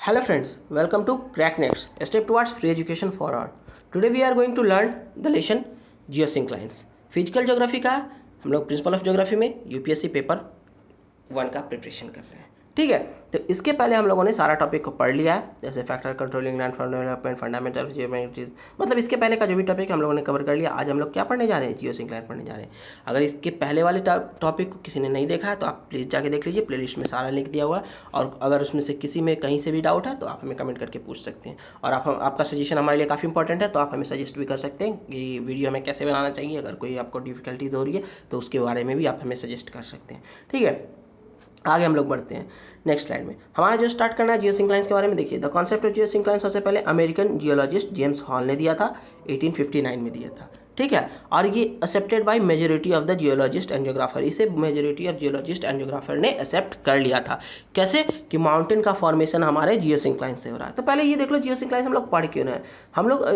Hello friends, welcome to CrackNets, a step towards free education for all. Today we are going to learn the lesson geosynclines. Physical geography का हम लोग principle of geography में UPSC paper 1 का preparation कर रहे हैं। ठीक है, तो इसके पहले हम लोगों ने सारा टॉपिक को पढ़ लिया है, जैसे factor controlling land development, fundamental geometry, मतलब इसके पहले का जो भी टॉपिक हम लोगों ने कवर कर लिया। आज हम लोग क्या पढ़ने जा रहे हैं? जियोसिंक्लाइन पढ़ने जा रहे हैं। अगर इसके पहले वाले टॉपिक को किसी ने नहीं देखा है तो आप प्लीज़ जाके देख लीजिए, प्लेलिस्ट में सारा लिंक दिया हुआ है। और अगर उसमें से किसी में कहीं से भी डाउट है तो आप हमें कमेंट करके पूछ सकते हैं। और आपका सजेशन हमारे लिए काफ़ी इंपॉर्टेंट है, तो आप हमें सजेस्ट भी कर सकते हैं कि वीडियो हमें कैसे बनाना चाहिए। अगर कोई आपको डिफिकल्टीज हो रही है तो उसके बारे में भी आप हमें सजेस्ट कर सकते हैं। ठीक है, आगे हम लोग बढ़ते हैं नेक्स्ट स्लाइड में। हमारा जो स्टार्ट करना है जियोसिंक्लाइंस के बारे में, देखिए द कॉन्सेप्ट ऑफ जियोसिंक्लाइंस सबसे पहले अमेरिकन जियोलॉजिस्ट जेम्स हॉल ने दिया था, 1859 में दिया था। ठीक है, और ये accepted by majority of the geologist and geographer, इसे majority of geologist and geographer ने एक्सेप्ट कर लिया था। कैसे कि माउंटेन का फॉर्मेशन हमारे जियोसिंक्लाइंस से हो रहा है। तो पहले ये देख लो जियोसिंक्लाइंस हम लोग पढ़ क्यों ना है। हम लोग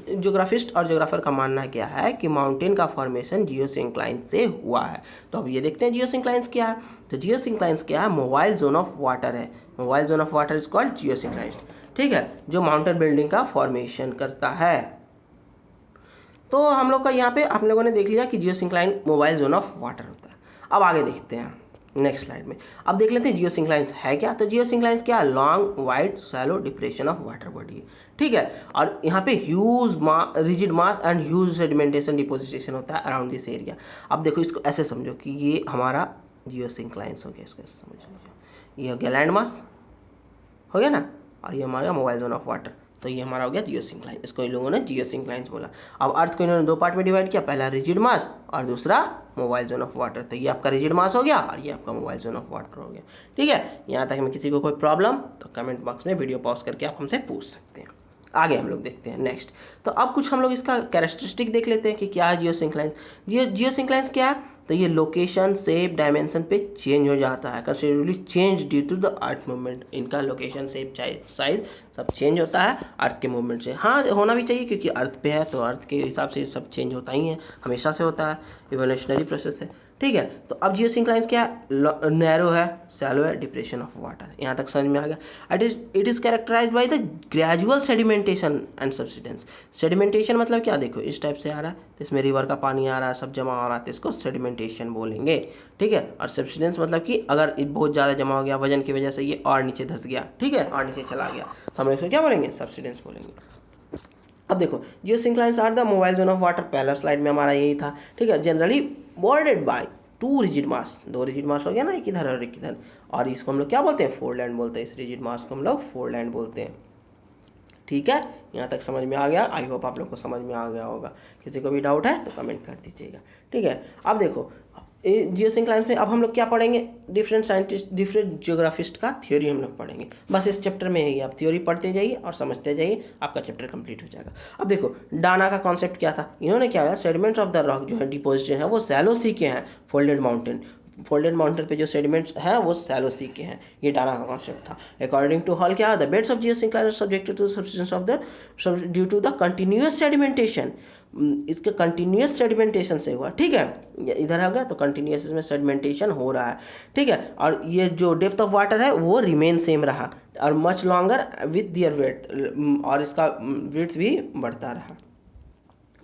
जियोग्राफिस्ट और जियोग्राफर का मानना क्या है कि माउंटेन का फॉर्मेशन जियोसिंक्लाइंस से हुआ है। तो अब ये देखते हैं जियोसिंक्लाइंस क्या है। तो जियोसिंक्लाइंस क्या है? मोबाइल जोन ऑफ वाटर है। Mobile zone of water is called geosynclines. ठीक है, जो माउंटेन बिल्डिंग का फॉर्मेशन करता है। तो हम लोग का यहाँ पे आप लोगों ने देख लिया कि geosyncline mobile zone of water होता है। अब आगे देखते हैं नेक्स्ट स्लाइड में। अब देख लेते हैं जियोसिंक्लाइंस है क्या। तो जियोसिंक्लाइंस क्या? Long wide shallow depression of water body. ठीक है, और यहाँ पे huge rigid mass and huge sedimentation deposition होता है अराउंड दिस एरिया। अब देखो इसको ऐसे समझो कि ये हमारा जियोसिंक्लाइंस हो गया, इसको ऐसे समझ लीजिए। ये हो गया लैंड मास, हो गया ना, और ये हमारा मोबाइल जोन ऑफ वाटर। तो ये हमारा हो गया जियोसिंक्लाइन, इसको इन लोगों ने जियोसिंक्लाइंस बोला। अब अर्थ को इन्होंने दो पार्ट में डिवाइड किया, पहला रिजिड मास और दूसरा मोबाइल जोन ऑफ वाटर। तो ये आपका रिजिड मास हो गया और ये आपका मोबाइल जोन ऑफ वाटर हो गया। ठीक है, यहाँ तक में किसी को कोई प्रॉब्लम तो कमेंट बॉक्स में वीडियो पॉज करके आप हमसे पूछ सकते हैं। आगे हम लोग देखते हैं नेक्स्ट। तो अब कुछ हम लोग इसका कैरेक्टरिस्टिक देख लेते हैं कि क्या है जियोसिंक्लाइंस। जियोसिंक्लाइंस क्या है? तो ये लोकेशन, शेप, डायमेंशन पे चेंज हो जाता है, considerably change due to the earth movement. इनका लोकेशन, शेप, साइज सब चेंज होता है अर्थ के मूवमेंट से। हाँ, होना भी चाहिए क्योंकि अर्थ पे है तो अर्थ के हिसाब से सब चेंज होता ही है, हमेशा से होता है, इवोल्यूशनरी प्रोसेस है। ठीक है, तो अब जियोसिंक्लाइंस क्या है? नैरो है, शैलो है, डिप्रेशन ऑफ वाटर। यहाँ तक समझ में आ गया। It is characterised by the gradual sedimentation and subsidence. Sedimentation मतलब क्या? देखो इस टाइप से आ रहा है तो इसमें रिवर का पानी आ रहा है, सब जमा हो रहा है, तो इसको सेडिमेंटेशन बोलेंगे। ठीक है, और सब्सिडेंस मतलब कि अगर बहुत ज़्यादा जमा हो गया वजन की वजह से ये और नीचे धंस गया, ठीक है, और नीचे चला गया, तो हम इसको क्या बोलेंगे? सब्सिडेंस बोलेंगे। अब देखो geosynclines are the mobile zone of water, पहला स्लाइड में हमारा यही था। ठीक है, generally bordered by two rigid mass, दो रिजिड मास हो गया ना, एक इधर और एक इधर, और इसको हम लोग क्या बोलते हैं? फोरलैंड बोलते हैं। इस रिजिड मास को हम लोग फोरलैंड बोलते हैं। ठीक है, यहाँ तक समझ में आ गया। आई होप आप लोग को समझ में आ गया होगा। किसी को भी डाउट है तो कमेंट कर दीजिएगा। ठीक है, अब देखो जियोसिंक्लाइंस में अब हम लोग क्या पढ़ेंगे? डिफरेंट साइंटिस्ट, डिफरेंट जियोग्राफिस्ट का थ्योरी हम लोग पढ़ेंगे। बस इस चैप्टर में ही आप थ्योरी पढ़ते जाइए और समझते जाइए, आपका चैप्टर कंप्लीट हो जाएगा। अब देखो डाना का कॉन्सेप्ट क्या था? इन्होंने क्या है, सेडिमेंट्स ऑफ द रॉक जो है डिपोजिटेड है वो सैलो सी के हैं। फोल्डेड माउंटेन, फोल्डेड माउंटेन पे जो सेडिमेंट्स है वो सैलो सी के हैं। ये डाना का कॉन्सेप्ट था। अकॉर्डिंग टू हॉल क्या है? The beds of geosyncline are subjected to subsidence of the due to the continuous sedimentation. इसके कंटिन्यूअस सेडिमेंटेशन से हुआ। ठीक है, इधर आ गया तो कंटिन्यूअस इसमें सेडिमेंटेशन हो रहा है। ठीक है, और ये जो डेप्थ ऑफ वाटर है वो रिमेन सेम रहा और much longer with their weight, और इसका वेट भी बढ़ता रहा।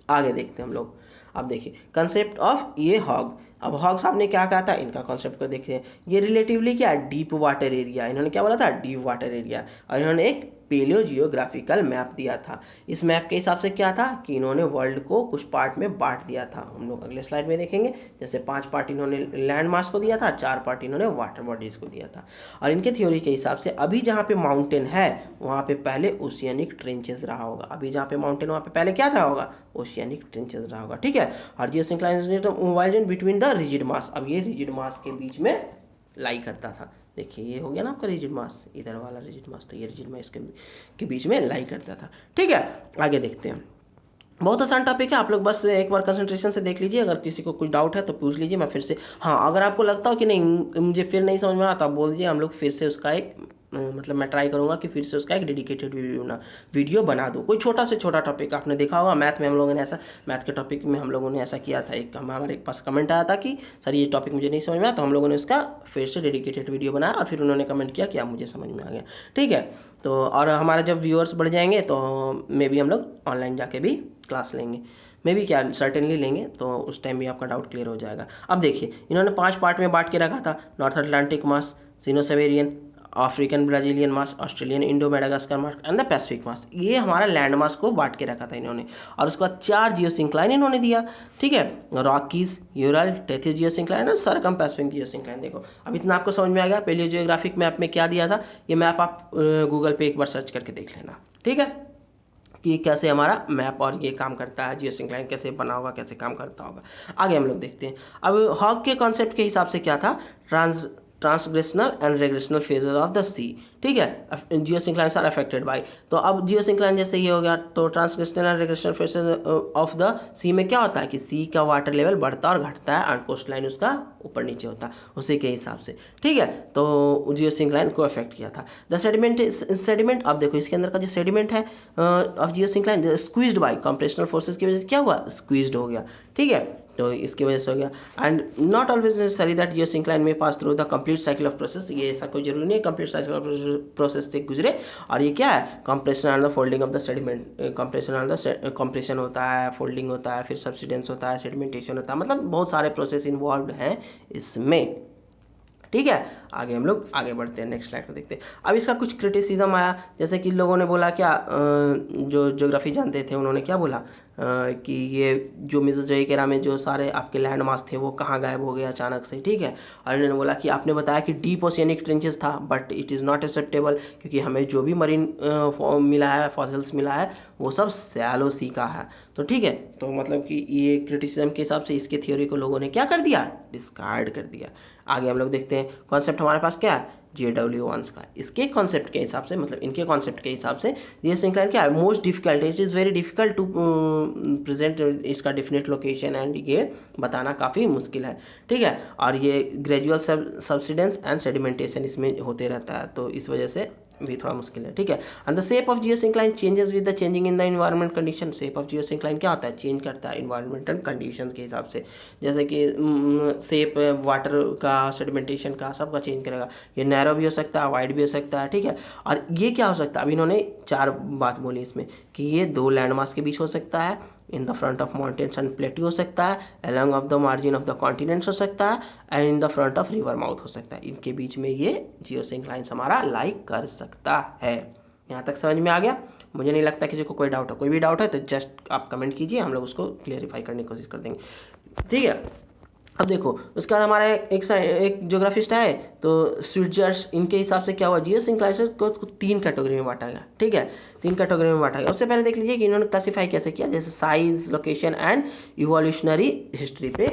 आगे देखते हैं हम लोग। अब देखिए कंसेप्ट ऑफ ये हॉग। अब हॉग साहब ने क्या कहा था? इनका कॉन्सेप्ट को देखते हैं। ये रिलेटिवली क्या? Deep water area. इन्होंने क्या बोला था? Deep water area. और इन्होंने एक पेलियो जियोग्राफिकल मैप दिया था। इस मैप के हिसाब से क्या था कि इन्होंने वर्ल्ड को कुछ पार्ट में बांट दिया था। हम लोग अगले स्लाइड में देखेंगे। जैसे 5 पार्ट इन्होंने लैंड मास को दिया था, 4 पार्ट इन्होंने वाटर बॉडीज को दिया था। और इनके थ्योरी के हिसाब से अभी जहाँ पे माउंटेन है वहाँ पे पहले ओशियनिक ट्रेंचेस रहा होगा। अभी जहाँ पे माउंटेन वहाँ पे पहले क्या रहा होगा? ओशियनिक ट्रेंचेस रहा होगा। ठीक है, और geosynclines mobile between the rigid mass. अब ये रिजिड मास के बीच में लाई करता था। देखिए ये हो गया ना आपका रिजिड मास, इधर वाला रिजिड मास, तो ये रिजिड मास के बीच में लाई करता था। ठीक है, आगे देखते हैं। बहुत आसान टॉपिक है, आप लोग बस एक बार कंसंट्रेशन से देख लीजिए। अगर किसी को कुछ डाउट है तो पूछ लीजिए, मैं फिर से, हाँ अगर आपको लगता हो कि नहीं मुझे फिर नहीं समझ में आता, आप बोल दीजिए, हम लोग फिर से उसका एक मतलब मैं ट्राई करूँगा कि फिर से उसका एक डेडिकेटेड वीडियो बना दूँ। कोई छोटा से छोटा टॉपिक आपने देखा होगा मैथ में, हम लोगों ने ऐसा मैथ के टॉपिक में हम लोगों ने ऐसा किया था, एक हमारे पास कमेंट आया था कि सर ये टॉपिक मुझे नहीं समझ में आया, तो हम लोगों ने उसका फिर से डेडिकेटेड वीडियो बनाया और फिर उन्होंने कमेंट किया कि अब मुझे समझ में आ गया। ठीक है, तो और हमारा जब व्यूअर्स बढ़ जाएंगे तो मे भी हम लोग ऑनलाइन जाके भी क्लास लेंगे, मे भी क्या सर्टेनली लेंगे, तो उस टाइम भी आपका डाउट क्लियर हो जाएगा। अब देखिए इन्होंने 5 पार्ट में बांट के रखा था, North Atlantic mass, Sino Siberian, African Brazilian mass, Australian Indo Madagascar mass and the Pacific mass. ये हमारा लैंड मास को बांट के रखा था इन्होंने, और उसके बाद 4 जियोसिंक्लाइन इन्होंने दिया। ठीक है, रॉकीज, यूरल, टेथिस जियोसिंक्लाइन और सरकम पैसिफिक जियोसिंक्लाइन। देखो अब इतना आपको समझ में आ गया। पैलियो जियोग्राफिक मैप में क्या दिया था, ये मैप आप गूगल पे एक बार सर्च करके देख लेना। ठीक है, कि कैसे हमारा मैप और ये काम करता है, जियोसिंक्लाइन कैसे बना होगा, कैसे काम करता होगा। आगे हम लोग देखते हैं। अब हॉग के कॉन्सेप्ट के हिसाब से क्या था, ट्रांसग्रेशनल एंड रेग्रेशनल फेजेस ऑफ द सी। ठीक है, जियोसिंक्लाइंस आर अफेक्टेड बाय, तो अब जियोसिंक्लाइन जैसे ये हो गया, तो ट्रांसग्रेशनल एंड रेग्रेशनल फेजेस ऑफ द सी में क्या होता है कि सी का वाटर लेवल बढ़ता और घटता है, एंड कोस्ट लाइन उसका ऊपर नीचे होता है, उसी के हिसाब से। ठीक है, तो जियोसिंक्लाइन को अफेक्ट किया था। द सेडिमेंट, अब देखो इसके अंदर का जो सेडिमेंट है of geosyncline squeezed by compressional forces की वजह से क्या हुआ, स्क्वीज्ड हो गया। ठीक है, तो इसकी वजह से हो गया। And not always necessary that geosyncline में pass through the complete cycle of process, ये ऐसा कोई जरूरी नहीं है कंप्लीट साइकिल ऑफ प्रोसेस से गुजरे। और ये क्या है, compression and the folding of the sediment, compression and the compression होता है, फोल्डिंग होता है, फिर सब्सिडेंस होता है, सेडिमेंटेशन होता है, मतलब बहुत सारे प्रोसेस इन्वॉल्व हैं इसमें। ठीक है, आगे हम लोग आगे बढ़ते हैं, नेक्स्ट स्लाइड को देखते हैं। अब इसका कुछ क्रिटिसिज्म आया, जैसे कि लोगों ने बोला क्या, जो ज्योग्राफी जानते थे उन्होंने क्या बोला कि ये जो मेसोजोइक एरा में जो सारे आपके लैंड मास थे वो कहाँ गायब हो गए अचानक से। ठीक है, और इन्होंने बोला कि आपने बताया कि डीप ओशियनिक ट्रेंचेस था, but it is not acceptable, क्योंकि हमें जो भी मरीन मिला है, फॉसिल्स मिला है, वो सब शैलो सी का है। तो ठीक है, तो मतलब कि ये क्रिटिसिज्म के हिसाब से इसके थ्योरी को लोगों ने क्या कर दिया, डिस्कार्ड कर दिया। आगे हम लोग देखते हैं, कॉन्सेप्ट हमारे पास क्या है, JW1 का। इसके कॉन्सेप्ट के हिसाब से, मतलब इनके कॉन्सेप्ट के हिसाब से जियोसिंक्लाइन क्या है, most difficult, it is very difficult to present इसका डेफिनेट लोकेशन, एंड ये बताना काफ़ी मुश्किल है। ठीक है, और ये ग्रेजुअल सब्सिडेंस एंड सेडिमेंटेशन इसमें होते रहता है, तो इस वजह से भी थोड़ा मुश्किल है। ठीक है, and the shape of geosyncline changes with the changing in the environment condition. Shape of geosyncline क्या होता है, चेंज करता है एनवायरमेंटल कंडीशंस के हिसाब से, जैसे कि शेप वाटर का, सेडिमेंटेशन का, सबका चेंज करेगा। ये नैरो भी हो सकता है, वाइड भी हो सकता है। ठीक है, और ये क्या हो सकता है, अभी इन्होंने 4 बात बोली इसमें, कि ये 2 लैंड मास के बीच हो सकता है, in the front of mountains and plateau हो सकता है, along of the margin of the continents हो सकता है, and in the front of river mouth हो सकता है। इनके बीच में ये जियोसिंक्लाइंस हमारा लाइक कर सकता है। यहाँ तक समझ में आ गया? मुझे नहीं लगता किसी को कोई डाउट हो। कोई भी डाउट है तो जस्ट आप कमेंट कीजिए, हम लोग उसको क्लियरिफाई करने की कोशिश कर देंगे। ठीक है, अब देखो उसके बाद हमारा एक ज्योग्राफिस्ट है, तो स्विट्जर्स, इनके हिसाब से क्या हुआ, जियोसिंक्लाइंस को 3 कैटेगरी में बांटा गया। ठीक है, 3 कैटेगरी में बांटा गया। उससे पहले देख लीजिए कि इन्होंने क्लासीफाई कैसे किया, जैसे size, location and evolutionary history पे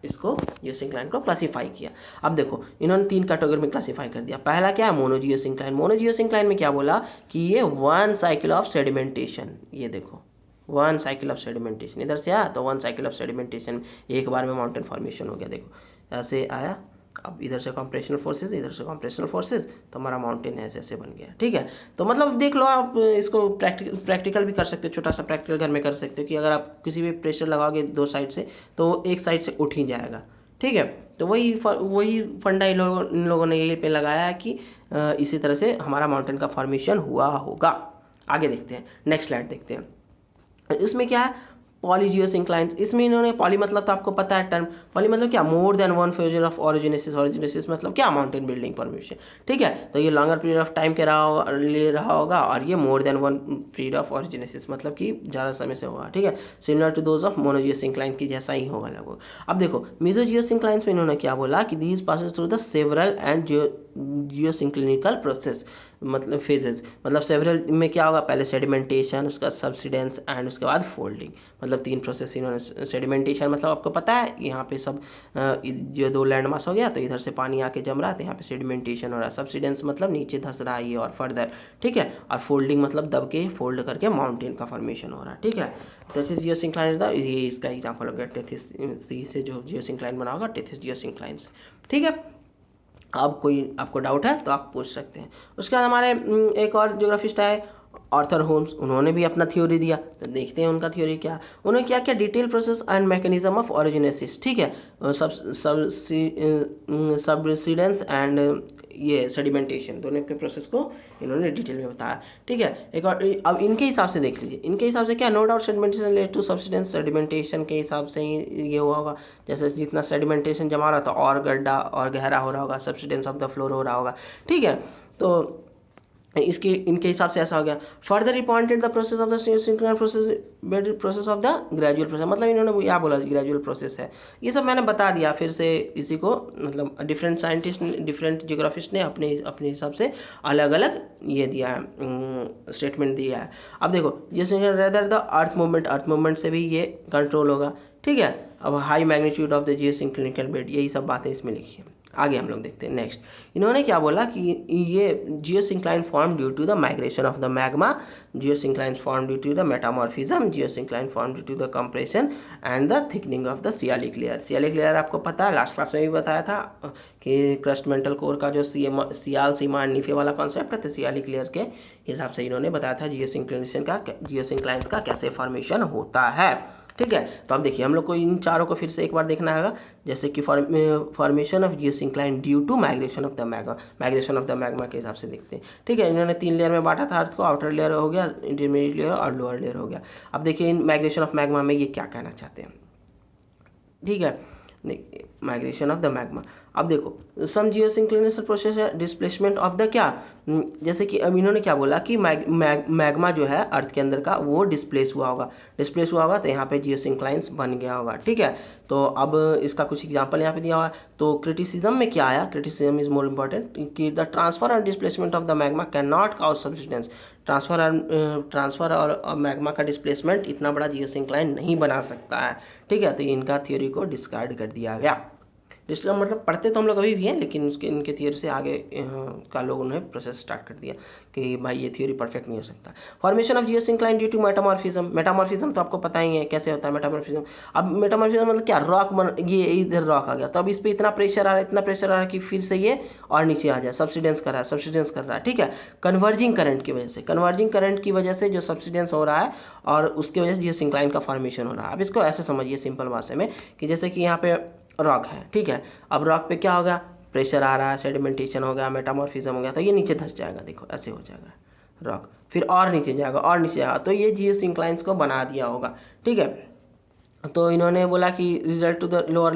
इसको जियोसिंक्लाइन को क्लासीफाई किया। अब देखो इन्होंने 3 कैटेगरी में क्लासीफाई कर दिया। पहला क्या है, मोनोजियोसिंक्लाइन। मोनोजियोसिंक्लाइन में क्या बोला कि ये 1 साइकिल ऑफ सेडिमेंटेशन, ये देखो 1 साइकिल ऑफ सेडिमेंटेशन, इधर से आया तो 1 साइकिल ऑफ सेडिमेंटेशन, एक बार में माउंटेन फॉर्मेशन हो गया। देखो ऐसे आया, अब इधर से कंप्रेशनल फोर्सेस, इधर से कंप्रेशनल फोर्सेस, तो हमारा माउंटेन ऐसे ऐसे बन गया। ठीक है, तो मतलब देख लो आप इसको प्रैक्टिकल भी कर सकते हो, छोटा सा प्रैक्टिकल घर में कर सकते हो कि अगर आप किसी भी प्रेशर लगाओगे 2 साइड से तो एक साइड से उठ ही जाएगा। ठीक है, तो वही फंडा इन लोगों ने यही पे लगाया है कि इसी तरह से हमारा माउंटेन का फॉर्मेशन हुआ होगा। आगे देखते हैं, नेक्स्ट स्लाइड देखते हैं। इसमें क्या है, पॉलीजियोसिंक्लाइंस। इसमें इन्होंने, पॉली मतलब तो आपको पता है टर्म, पॉली मतलब क्या, मोर देन 1 फेज ऑफ ओरिजिनेसिस। ओरिजिनेसिस मतलब क्या, माउंटेन बिल्डिंग फॉर्मेशन। ठीक है, तो ये लॉन्गर पीरियड ऑफ टाइम के ले रहा होगा, और ये मोर देन 1 पीरियड ऑफ ओरिजिनेसिस मतलब कि ज़्यादा समय से होगा। ठीक है, सिमिलर टू दोज ऑफ मोनोजियोसिंक्लाइन की जैसा ही होगा लगभग। अब देखो मेसोजियोसिंक्लाइंस में इन्होंने क्या बोला कि these passes through the several and geosynclinal process, मतलब फेजेस, मतलब सेवरल में क्या होगा, पहले सेडिमेंटेशन, उसका सब्सिडेंस एंड उसके बाद फोल्डिंग, मतलब 3 प्रोसेस इन्होंने। सेडिमेंटेशन मतलब आपको पता है, यहाँ पे सब जो 2 लैंड मास हो गया तो इधर से पानी आके जम रहा है, तो यहाँ पे सेडिमेंटेशन हो रहा है। सब्सिडेंस मतलब नीचे धस रहा है ये और फर्दर। ठीक है, और फोल्डिंग मतलब दब के फोल्ड करके माउंटेन का फॉर्मेशन हो रहा है। ठीक है, तो जियोसिंक्लाइन था, ये इसका एग्जाम्पल हो गया टेथिस सी से जो जियोसिंक्लाइन बना होगा, टेथिस जियोसिंक्लाइंस। ठीक है, अब कोई आपको डाउट है तो आप पूछ सकते हैं। उसके बाद हमारे एक और ज्योग्राफिस्ट आए आर्थर होम्स, उन्होंने भी अपना थ्योरी दिया। तो देखते हैं उनका थ्योरी क्या। उन्होंने क्या किया, detail process and mechanism of orogenesis, ठीक है, सबसिडेंस एंड ये सेडिमेंटेशन, दोनों के प्रोसेस को इन्होंने डिटेल में बताया, ठीक है। एक और अब इनके हिसाब से देख लीजिए, इनके हिसाब से क्या, no doubt sedimentation led to subsidence, sedimentation के हिसाब से ही ये हुआ होगा। जैसे जितना सेडिमेंटेशन जमा रहा था और गड्ढा और गहरा हो रहा होगा, सबसिडेंस ऑफ द फ्लोर हो रहा होगा, ठीक है। तो इसके इनके हिसाब से ऐसा हो गया। Further he pointed the process of the synchronous process of the gradual process, मतलब इन्होंने क्या बोला, ग्रेजुअल प्रोसेस है। ये सब मैंने बता दिया, फिर से इसी को मतलब डिफरेंट साइंटिस्ट डिफरेंट जियोग्राफिस्ट ने अपने अपने हिसाब से अलग अलग ये दिया है, स्टेटमेंट दिया है। अब देखो जैसे रेदर द अर्थ मूवमेंट से भी ये कंट्रोल होगा, ठीक है। अब high magnitude of the geosynclinal bed, यही सब बातें इसमें लिखी है। आगे हम लोग देखते हैं नेक्स्ट। इन्होंने क्या बोला कि ये geosyncline form due to the migration of the magma, geosyncline form due to the metamorphism, geosyncline form due to the compression and the thickening of the sialic layer. Sialic layer आपको पता है, last class में भी बताया था कि crust mantle core का जो सियाल सीमा नीफे वाला कॉन्सेप्ट है, तो सियालिक लेयर के हिसाब से इन्होंने बताया था जियोसिंक्लाइंस का कैसे फॉर्मेशन होता है, ठीक है। तो अब देखिए हम लोग को इन चारों को फिर से एक बार देखना होगा। जैसे कि formation of geosyncline due to migration of the magma के हिसाब से देखते हैं, ठीक है। इन्होंने 3 लेयर में बांटा था अर्थ को, आउटर लेयर हो गया, इंटरमीडिएट लेयर और लोअर लेयर हो गया। अब देखिए इन माइग्रेशन ऑफ मैग्मा में ये क्या कहना चाहते हैं, ठीक है। माइग्रेशन ऑफ द मैग्मा, अब देखो सम जियोसिंक्रोनस प्रोसेस है डिस्प्लेसमेंट ऑफ द क्या, जैसे कि अब इन्होंने क्या बोला कि मैग्मा जो है अर्थ के अंदर का वो डिस्प्लेस हुआ होगा तो यहाँ पे जियोसिंक्लाइंस बन गया होगा, ठीक है। तो अब इसका कुछ एग्जांपल यहाँ पे दिया हुआ है। तो क्रिटिसिज्म में क्या आया, क्रिटिसिज्म इज मोर इम्पोर्टेंट कि द ट्रांसफर और displacement of the magma can not cause subsidence, transfer और मैग्मा का डिस्प्लेसमेंट इतना बड़ा जियोसिंक्लाइन नहीं बना सकता है, ठीक है। तो इनका थ्योरी को डिस्कार्ड कर दिया गया। जिसका मतलब पढ़ते तो हम लोग अभी भी हैं, लेकिन उसके इनके थियोरी से आगे का लोगों ने प्रोसेस स्टार्ट कर दिया कि भाई ये थियोरी परफेक्ट नहीं हो सकता। Formation of geosyncline due to metamorphism तो आपको पता ही है कैसे होता है मेटामॉर्फिज्म। अब मेटामॉर्फिज्म मतलब क्या, रॉक ये इधर रॉक आ गया, तो अब इस पर इतना प्रेशर आ रहा है कि फिर से ये और नीचे आ जाए, सबसिडेंस कर रहा है, ठीक है। कन्वर्जिंग करंट की वजह से जो सबसिडेंस हो रहा है और उसकी वजह से जियोसिंक्लाइन का फॉर्मेशन हो रहा है। अब इसको ऐसे समझिए सिंपल भाषा में कि जैसे कि यहाँ पे रॉक है, ठीक है। अब रॉक पे क्या होगा, प्रेशर आ रहा है, सेडिमेंटेशन हो गया, मेटामॉर्फिज्म हो गया, तो ये नीचे धंस जाएगा, देखो ऐसे हो जाएगा रॉक, फिर और नीचे जाएगा, तो ये जियोसिंक्लाइंस को बना दिया होगा, ठीक है। तो इन्होंने बोला कि result to the lower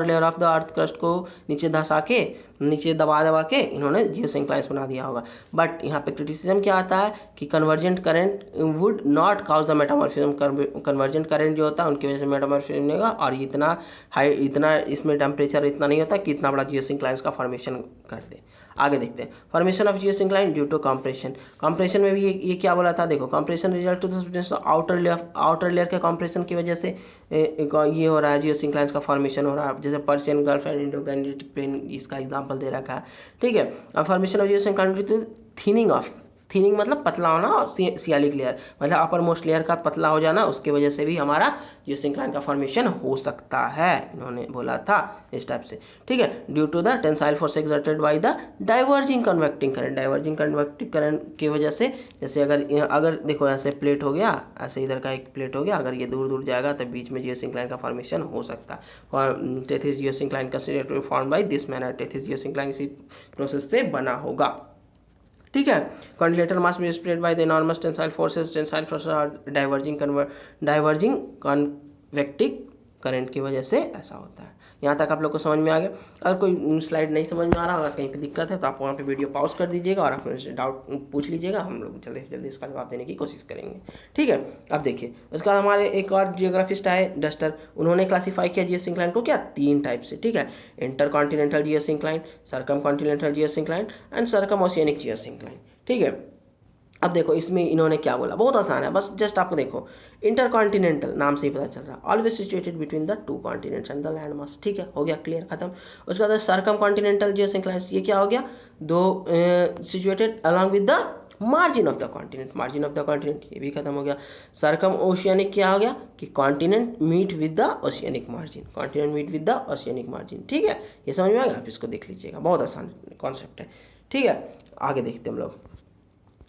layer of the earth crust को नीचे दबा के इन्होंने जियोसिंक्लाइंस बना दिया होगा। बट यहाँ पे क्रिटिसिज्म क्या आता है कि convergent current would not cause the metamorphism, convergent current जो होता है उनकी वजह से मेटामॉर्फिज्म नहीं होगा, और इतना इसमें टेम्परेचर इतना नहीं होता कि इतना बड़ा जियोसिंक्लाइंस का फॉर्मेशन कर दे। आगे देखते हैं formation of geosyncline due to compression में भी ये क्या बोला था, देखो compression result to the outer layer के कंप्रेशन की वजह से ये हो रहा है, जियोसिंक्लाइंस का फॉर्मेशन हो रहा है। जैसे Persian Gulf and Indo Gangetic plain, इसका एग्जांपल दे रखा है, ठीक है। अब formation of geosyncline due to thinning मतलब पतला होना, और सियालिक लेयर मतलब अपर मोस्ट लेयर का पतला हो जाना, उसके वजह से भी हमारा जियोसिंक्लाइन का फॉर्मेशन हो सकता है, इन्होंने बोला था इस टाइप से, ठीक है। Due to the tensile force exerted by the diverging convecting current की वजह से, जैसे अगर देखो ऐसे प्लेट हो गया, ऐसे इधर का एक प्लेट हो गया, अगर ये दूर जाएगा तो बीच में जियोसिंक्लाइन का फॉर्मेशन हो सकता है। Tethys geosyncline considered form by this manner, Tethys geosyncline इसी प्रोसेस से बना होगा, ठीक है। Continental mass be spread by the enormous tensile forces और डाइवर्जिंग कन्वेक्टिव करंट की वजह से ऐसा होता है। यहाँ तक आप लोग को समझ में आ गया। अगर कोई स्लाइड नहीं समझ में आ रहा, अगर कहीं पे दिक्कत है तो आप वहाँ पे वीडियो पॉज कर दीजिएगा और अपने डाउट पूछ लीजिएगा, हम लोग जल्दी से जल्दी इसका जवाब देने की कोशिश करेंगे, ठीक है। अब देखिए उसके बाद हमारे एक और जियोग्राफिस्ट आए डस्टर, उन्होंने क्लासीफाई किया जियोसिंक्लाइन को क्या 3 टाइप से, ठीक है। Inter continental geosyncline, circum continental geosyncline and circum oceanic geosyncline, ठीक है। अब देखो इसमें इन्होंने क्या बोला, बहुत आसान है, बस जस्ट आपको देखो इंटरकॉन्टिनेंटल नाम से ही पता चल रहा है, always situated between the 2 continents and the land mass, ठीक है, हो गया क्लियर खत्म। उसके बाद सर्कम कॉन्टिनेंटल जियोसिंक्लाइन, ये क्या हो गया, 2 situated along with the margin of the continent, margin of the continent ये भी खत्म हो गया। सर्कम ओशियनिक क्या हो गया कि continent meet with the oceanic margin, continent meet with the oceanic margin. ठीक है, ये समझ में आ गया, आप इसको देख लीजिएगा, बहुत आसान कॉन्सेप्ट है। ठीक है, आगे देखते हैं हम लोग।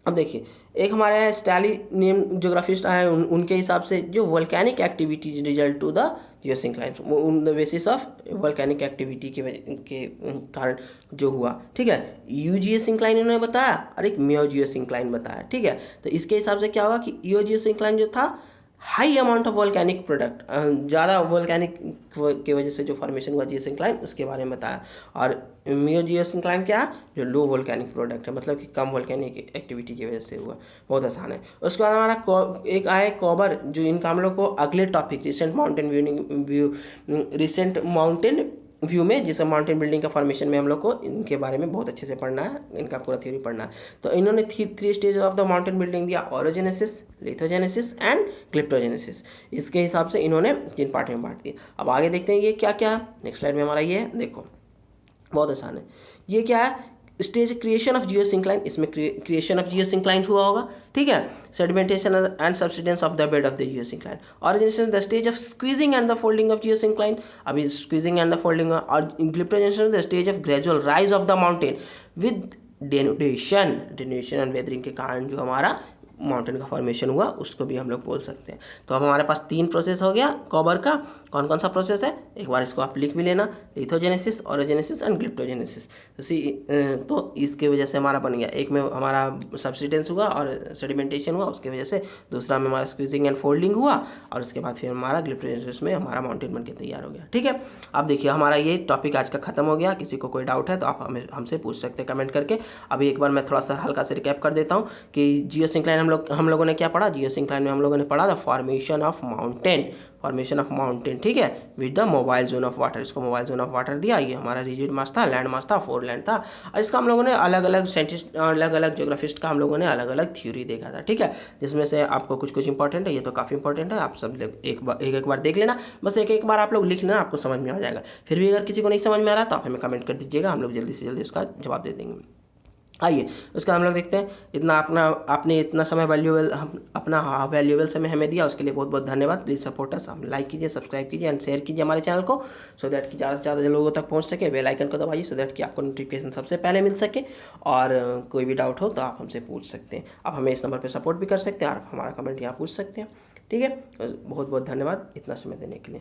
अब देखिए, एक हमारे यहाँ स्टैली नेम ज्योग्राफिस्ट आए, उनके हिसाब से जो volcanic activities result to the geosyncline, on the basis of volcanic activity के कारण जो हुआ। ठीक है, यू जियोसिंक्लाइन उन्होंने बताया और एक मियो जियोसिंक्लाइन बताया। ठीक है, तो इसके हिसाब से क्या होगा कि यो जियोसिंक्लाइन जो था high amount of volcanic product, ज़्यादा वोल्केनिक की वजह से जो फॉर्मेशन हुआ जियोसिंक्लाइन उसके बारे में बताया, और मियो जियोसिंक्लाइन क्या है जो लो वोल्केनिक प्रोडक्ट है, मतलब कि कम वोल्केनिक एक्टिविटी की वजह से हुआ। बहुत आसान है। उसके बाद हमारा एक आए कॉबर, जो इनका हम लोग को अगले टॉपिक रिसेंट माउंटेन व्यू में, जिसे माउंटेन बिल्डिंग का फॉर्मेशन में हम लोग को इनके बारे में बहुत अच्छे से पढ़ना है, इनका पूरा थ्योरी पढ़ना है। तो इन्होंने three stage of the mountain building दिया, ओरोजेनेसिस, लिथोजेनेसिस एंड क्लिप्टोजेनेसिस। इसके हिसाब से इन्होंने 3 पार्ट में बांट दिया। अब आगे देखते हैं ये क्या क्या है। नेक्स्ट स्लाइड में हमारा ये देखो, बहुत आसान है। ये क्या है, स्टेज क्रिएशन ऑफ जियोसिंक्लाइन, इसमें क्रिएशन ऑफ जियोसिंक्लाइन हुआ होगा। ठीक है, sedimentation and subsidence of the bed of the geosyncline, origination the stage of squeezing and the folding of geosyncline, अभी स्क्वीजिंग एंड द फोल्डिंग, और glyptogenesis the stage of gradual rise of the mountain with denudation and weathering के कारण जो हमारा mountain का formation हुआ उसको भी हम लोग बोल सकते हैं। तो अब हमारे पास 3 प्रोसेस हो गया कॉबर का। कौन कौन सा प्रोसेस है, एक बार इसको आप लिख भी लेना, लिथोजेनेसिस, ओरोजेनेसिस एंड ग्लिप्टोजेनेसिस। तो इसके वजह से हमारा बन गया, एक में हमारा सब्सिडेंस हुआ और सेडिमेंटेशन हुआ उसके वजह से, दूसरा में हमारा स्क्वीजिंग एंड फोल्डिंग हुआ, और उसके बाद फिर हमारा ग्लिप्टोजेनेसिस में हमारा माउंटेन बन के तैयार हो गया। ठीक है, अब देखिए हमारा ये टॉपिक आज का खत्म हो गया। किसी को कोई डाउट है तो आप हमसे पूछ सकते हैं कमेंट करके। अभी एक बार मैं थोड़ा सा हल्का से रिकैप कर देता हूँ कि जियोसिंक्लाइन हम लोगों ने क्या पढ़ा। जियोसिंक्लाइन में हम लोगों ने पढ़ा द फॉर्मेशन ऑफ माउंटेन, ठीक है, with the mobile zone of water. इसको मोबाइल जोन ऑफ वाटर दिया, ये हमारा रिजिड मास था, लैंड मास था, 4 लैंड था, और इसका हम लोगों ने अलग अलग साइंटिस्ट, अलग अलग ज्योग्राफिस्ट का हम लोगों ने अलग अलग थ्योरी देखा था। ठीक है, जिसमें से आपको कुछ कुछ इंपॉर्टेंट है, ये तो काफ़ी इंपॉर्टेंट है, आप सब एक बार देख लेना, बस एक बार आप लोग लिख लेना, आपको समझ में आ जाएगा। फिर भी अगर किसी को नहीं समझ में आ रहा तो आप हमें कमेंट कर दीजिएगा, हम लोग जल्दी से जल्दी उसका जवाब दे देंगे। आइए उसका हम लोग देखते हैं। आपने इतना समय अपना वैल्यूएबल समय हमें दिया, उसके लिए बहुत बहुत धन्यवाद। प्लीज़ सपोर्ट अस, हम लाइक कीजिए, सब्सक्राइब कीजिए एंड शेयर कीजिए हमारे चैनल को, सो दैट कि ज़्यादा से ज़्यादा लोगों तक पहुंच सके। बेल आइकन को दबाइए सो दैट कि आपको नोटिफिकेशन सबसे पहले मिल सके, और कोई भी डाउट हो तो आप हमसे पूछ सकते हैं। आप हमें इस नंबर पर सपोर्ट भी कर सकते हैं और हमारा कमेंट यहाँ पूछ सकते हैं। ठीक है, बहुत बहुत धन्यवाद इतना समय देने के लिए।